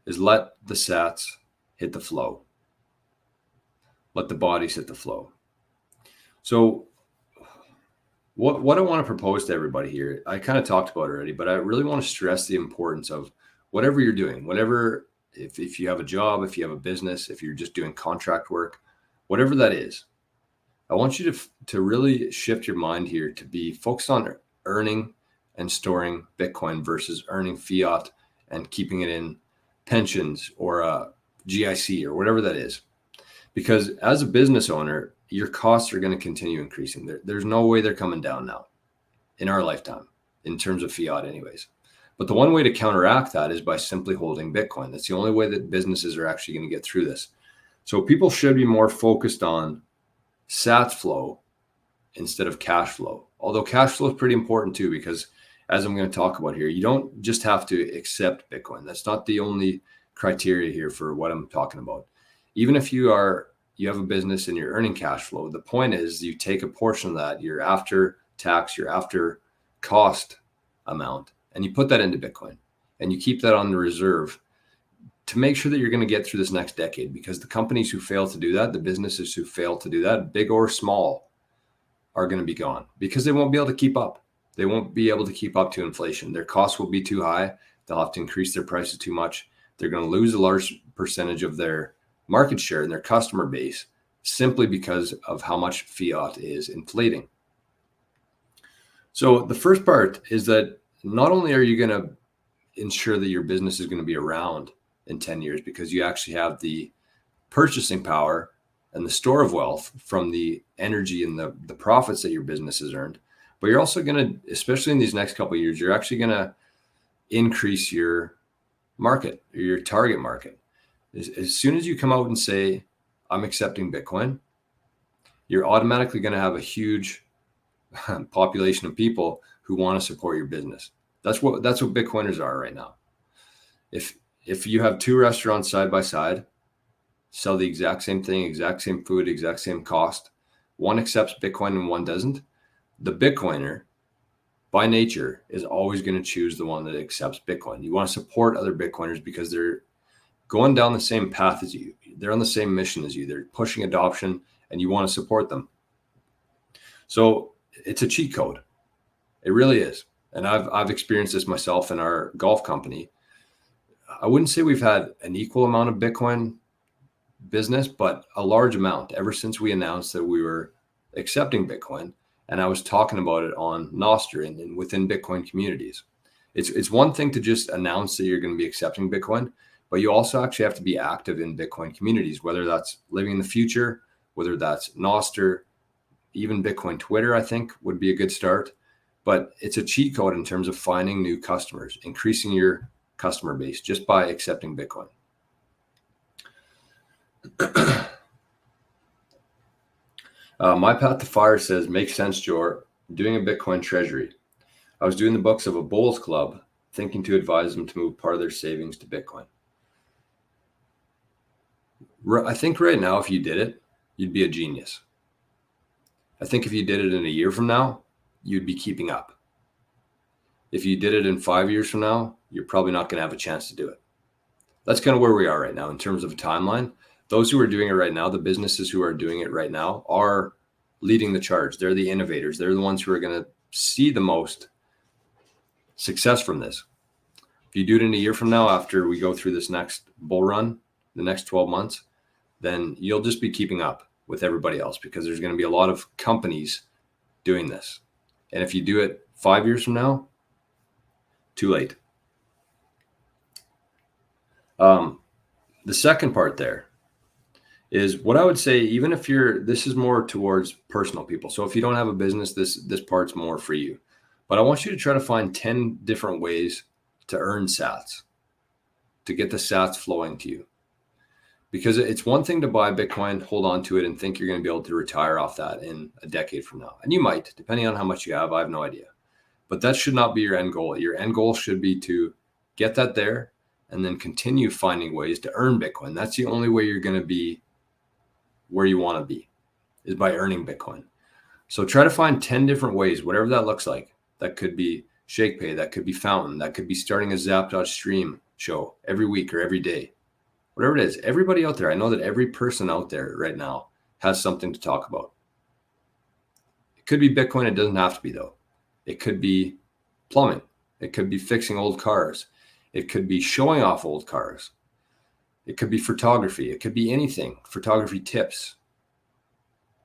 is let the sats hit the flow. Let the bodies hit the flow. So what I want to propose to everybody here, I kind of talked about it already, but I really want to stress the importance of whatever you're doing, whatever, if you have a job, if you have a business, if you're just doing contract work, whatever that is, I want you to really shift your mind here to be focused on earning and storing Bitcoin versus earning fiat and keeping it in pensions or a GIC or whatever that is. Because as a business owner, your costs are going to continue increasing. There's no way they're coming down now in our lifetime in terms of fiat anyways. But the one way to counteract that is by simply holding Bitcoin. That's the only way that businesses are actually going to get through this. So people should be more focused on sats flow instead of cash flow. Although cash flow is pretty important too, because as I'm going to talk about here, you don't just have to accept Bitcoin. That's not the only criteria here for what I'm talking about. Even if you have a business and you're earning cash flow, the point is you take a portion of that, your after tax, your after cost amount, and you put that into Bitcoin and you keep that on the reserve to make sure that you're going to get through this next decade, because the companies who fail to do that, the businesses who fail to do that, big or small, are going to be gone because they won't be able to keep up. They won't be able to keep up to inflation. Their costs will be too high. They'll have to increase their prices too much. They're going to lose a large percentage of their market share in their customer base simply because of how much fiat is inflating. So the first part is that not only are you going to ensure that your business is going to be around in 10 years because you actually have the purchasing power and the store of wealth from the energy and the profits that your business has earned, but you're also going to, especially in these next couple of years, you're actually going to increase your market or your target market. As soon as you come out and say, I'm accepting Bitcoin, you're automatically going to have a huge population of people who want to support your business. That's what Bitcoiners are right now. If you have two restaurants side by side, sell the exact same thing, exact same food, exact same cost, one accepts Bitcoin and one doesn't, the Bitcoiner by nature is always going to choose the one that accepts Bitcoin. You want to support other Bitcoiners because they're going down the same path as you. They're on the same mission as you. They're pushing adoption and you want to support them. So it's a cheat code. It really is. And I've experienced this myself in our golf company. I wouldn't say we've had an equal amount of Bitcoin business, but a large amount ever since we announced that we were accepting Bitcoin. And I was talking about it on Noster and within Bitcoin communities. It's one thing to just announce that you're going to be accepting Bitcoin, but you also actually have to be active in Bitcoin communities, whether that's Living in the Future, whether that's Noster, even Bitcoin Twitter, I think would be a good start. But it's a cheat code in terms of finding new customers, increasing your customer base just by accepting Bitcoin. My Path to Fire says, makes sense, Jor. Doing a Bitcoin treasury. I was doing the books of a Bulls Club, thinking to advise them to move part of their savings to Bitcoin. I think right now, if you did it, you'd be a genius. I think if you did it in a year from now, you'd be keeping up. If you did it in 5 years from now, you're probably not going to have a chance to do it. That's kind of where we are right now in terms of a timeline. Those who are doing it right now, the businesses who are doing it right now are leading the charge. They're the innovators. They're the ones who are going to see the most success from this. If you do it in a year from now, after we go through this next bull run, the next 12 months, then you'll just be keeping up with everybody else because there's going to be a lot of companies doing this. And if you do it 5 years from now, too late. The second part there is what I would say, even if this is more towards personal people. So if you don't have a business, this part's more for you. But I want you to try to find 10 different ways to earn sats, to get the sats flowing to you. Because it's one thing to buy Bitcoin, hold on to it, and think you're going to be able to retire off that in a decade from now. And you might, depending on how much you have. I have no idea. But that should not be your end goal. Your end goal should be to get that there and then continue finding ways to earn Bitcoin. That's the only way you're going to be where you want to be, is by earning Bitcoin. So try to find 10 different ways, whatever that looks like. That could be ShakePay, that could be Fountain, that could be starting a Zap.stream show every week or every day, whatever it is. Everybody out there, I know that every person out there right now has something to talk about. It could be Bitcoin. It doesn't have to be, though. It could be plumbing. It could be fixing old cars. It could be showing off old cars. It could be photography. It could be anything. Photography tips.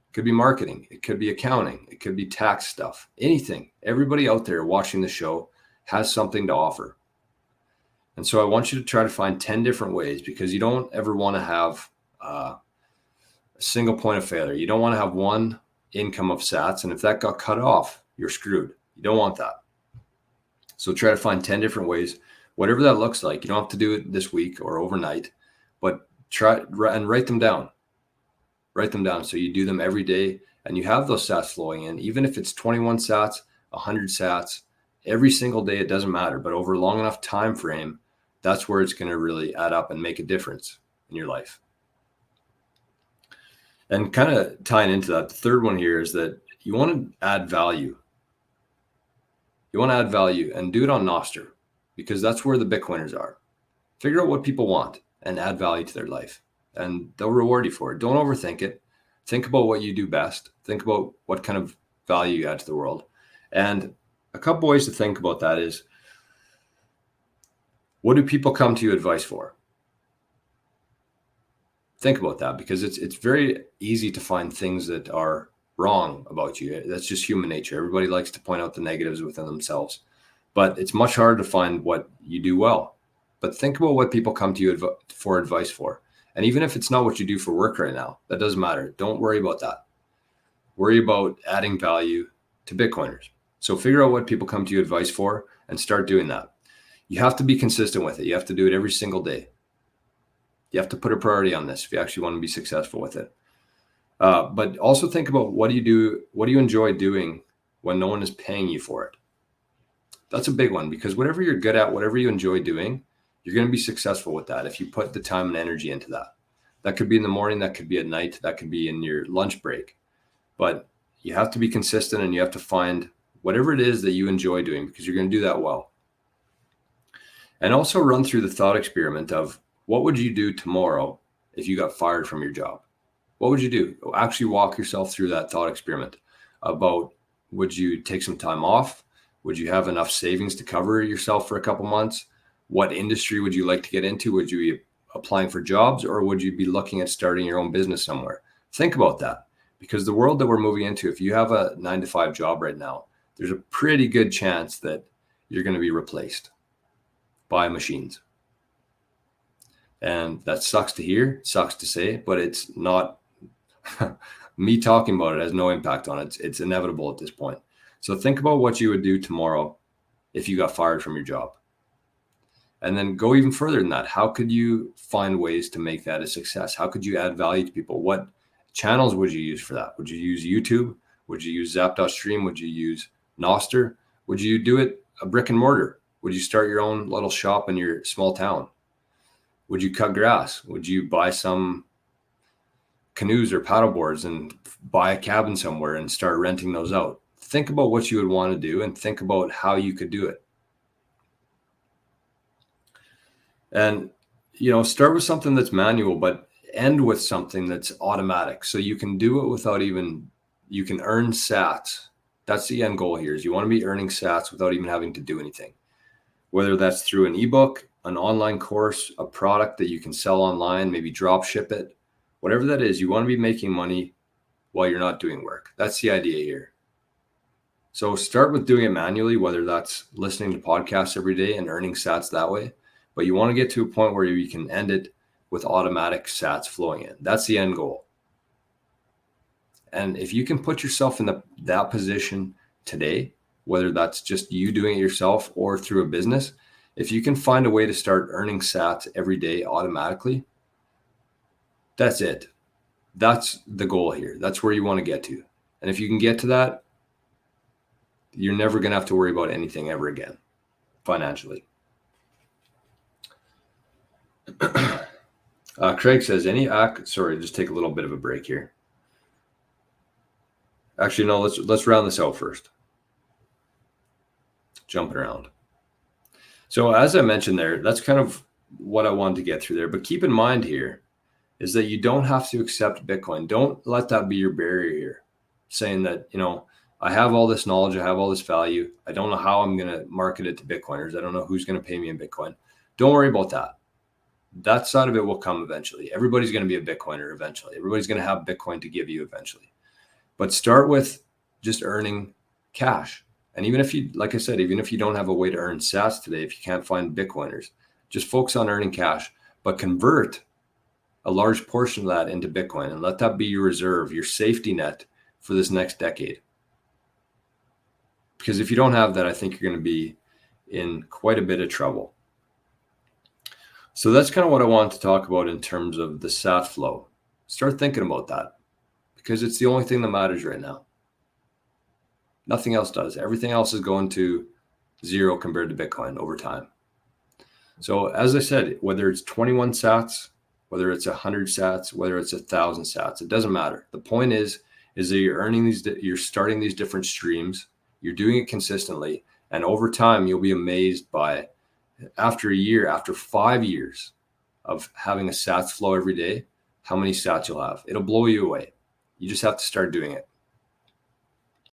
It could be marketing. It could be accounting. It could be tax stuff. Anything. Everybody out there watching the show has something to offer. And so I want you to try to find 10 different ways, because you don't ever want to have a single point of failure. You don't want to have one income of sats. And if that got cut off, you're screwed. You don't want that. So try to find 10 different ways, whatever that looks like. You don't have to do it this week or overnight, but try and write them down. Write them down so you do them every day and you have those sats flowing in. Even if it's 21 sats, 100 sats, every single day, it doesn't matter. But over a long enough time frame, that's where it's going to really add up and make a difference in your life. And kind of tying into that, the third one here is that you want to add value. You want to add value and do it on Nostr, because that's where the Bitcoiners are. Figure out what people want and add value to their life, and they'll reward you for it. Don't overthink it. Think about what you do best. Think about what kind of value you add to the world. And a couple ways to think about that is, what do people come to you advice for? Think about that, because it's very easy to find things that are wrong about you. That's just human nature. Everybody likes to point out the negatives within themselves, but it's much harder to find what you do well. But think about what people come to you for advice for. And even if it's not what you do for work right now, that doesn't matter. Don't worry about that. Worry about adding value to Bitcoiners. So figure out what people come to you advice for and start doing that. You have to be consistent with it. You have to do it every single day. You have to put a priority on this if you actually want to be successful with it. But also think about, what do you enjoy doing when no one is paying you for it? That's a big one, because whatever you're good at, whatever you enjoy doing, you're going to be successful with that if you put the time and energy into that. That could be in the morning, that could be at night, that could be in your lunch break. But you have to be consistent and you have to find whatever it is that you enjoy doing, because you're going to do that well. And also run through the thought experiment of, what would you do tomorrow if you got fired from your job? What would you do? Actually walk yourself through that thought experiment about, would you take some time off? Would you have enough savings to cover yourself for a couple months? What industry would you like to get into? Would you be applying for jobs, or would you be looking at starting your own business somewhere? Think about that, because the world that we're moving into, if you have a 9-to-5 job right now, there's a pretty good chance that you're going to be replaced by machines. And that sucks to hear, sucks to say, but it's not me talking about it has no impact on it. It's inevitable at this point. So think about what you would do tomorrow if you got fired from your job. And then go even further than that. How could you find ways to make that a success? How could you add value to people? What channels would you use for that? Would you use YouTube? Would you use Zap.stream? Would you use Nostr? Would you do it a brick and mortar? Would you start your own little shop in your small town? Would you cut grass? Would you buy some canoes or paddle boards and buy a cabin somewhere and start renting those out? Think about what you would want to do and think about how you could do it. And, start with something that's manual, but end with something that's automatic. So you can do it without you can earn sats. That's the end goal here, is you want to be earning sats without even having to do anything. Whether that's through an ebook, an online course, a product that you can sell online, maybe drop ship it, whatever that is, you want to be making money while you're not doing work. That's the idea here. So start with doing it manually, whether that's listening to podcasts every day and earning sats that way. But you want to get to a point where you can end it with automatic sats flowing in. That's the end goal. And if you can put yourself in that position today, whether that's just you doing it yourself or through a business, if you can find a way to start earning sats every day automatically, that's it. That's the goal here. That's where you want to get to. And if you can get to that, you're never going to have to worry about anything ever again financially. Craig says, sorry, just take a little bit of a break here. Actually, no, let's round this out first. Jumping around. So as I mentioned there, that's kind of what I wanted to get through there. But keep in mind here is that you don't have to accept Bitcoin. Don't let that be your barrier here, saying that, I have all this knowledge, I have all this value. I don't know how I'm going to market it to Bitcoiners. I don't know who's going to pay me in Bitcoin. Don't worry about that. That side of it will come eventually. Everybody's going to be a Bitcoiner eventually. Everybody's going to have Bitcoin to give you eventually. But start with just earning cash. And even if you, like I said, even if you don't have a way to earn sats today, if you can't find Bitcoiners, just focus on earning cash, but convert a large portion of that into Bitcoin and let that be your reserve, your safety net for this next decade. Because if you don't have that, I think you're going to be in quite a bit of trouble. So that's kind of what I wanted to talk about in terms of the sat flow. Start thinking about that because it's the only thing that matters right now. Nothing else does. Everything else is going to zero compared to Bitcoin over time. So as I said, whether it's 21 sats, whether it's 100 sats, whether it's 1,000 sats, it doesn't matter. The point is that you're earning these, you're starting these different streams, you're doing it consistently, and over time you'll be amazed by, after a year, after 5 years of having a sats flow every day, how many sats you'll have. It'll blow you away. You just have to start doing it.